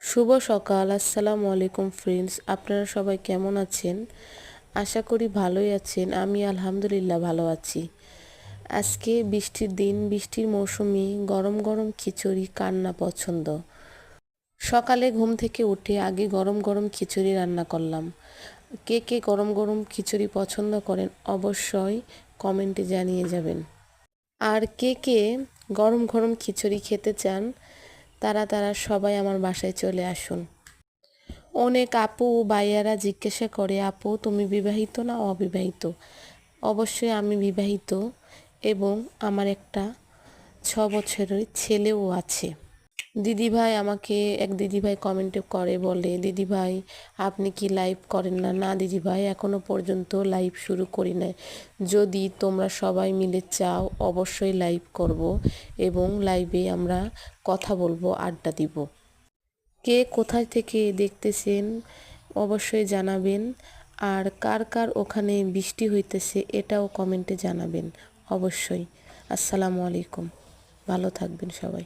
শুভ সকাল। আসসালামু আলাইকুম ফ্রেন্ডস, আপনারা সবাই কেমন আছেন? আশা করি ভালোই আছেন। আমি আলহামদুলিল্লাহ ভালো আছি। আজকে বৃষ্টির দিন, বৃষ্টির মৌসুমে গরম গরম খিচুড়ি কার না পছন্দ। সকালে ঘুম থেকে উঠে আগে গরম গরম খিচুড়ি রান্না করলাম। কে কে গরম গরম খিচুড়ি পছন্দ করেন অবশ্যই কমেন্টে জানিয়ে যাবেন। আর কে কে গরম গরম খিচুড়ি খেতে চান তারা সবাই আমার বাসায় চলে আসুন। অনেক আপু ও ভাইয়ারা জিজ্ঞাসা করে, আপু তুমি বিবাহিত না অবিবাহিত? অবশ্যই আমি বিবাহিত এবং আমার একটা 6 বছরের ছেলেও আছে। দিদিভাই আমাকে এক দিদিভাই কমেন্টে করে বলে, দিদিভাই আপনি কি লাইভ করেন না? না দিদিভাই, এখনো পর্যন্ত লাইভ শুরু করি নাই। যদি তোমরা সবাই মিলে চাও অবশ্যই লাইভ করব এবং লাইভে আমরা কথা বলবো, আড্ডা দিব। কে কোথায় থেকে দেখতেছেন অবশ্যই জানাবেন। আর কার কার ওখানে বৃষ্টি হইতেছে এটাও কমেন্টে জানাবেন অবশ্যই। আসসালামু আলাইকুম, ভালো থাকবেন সবাই।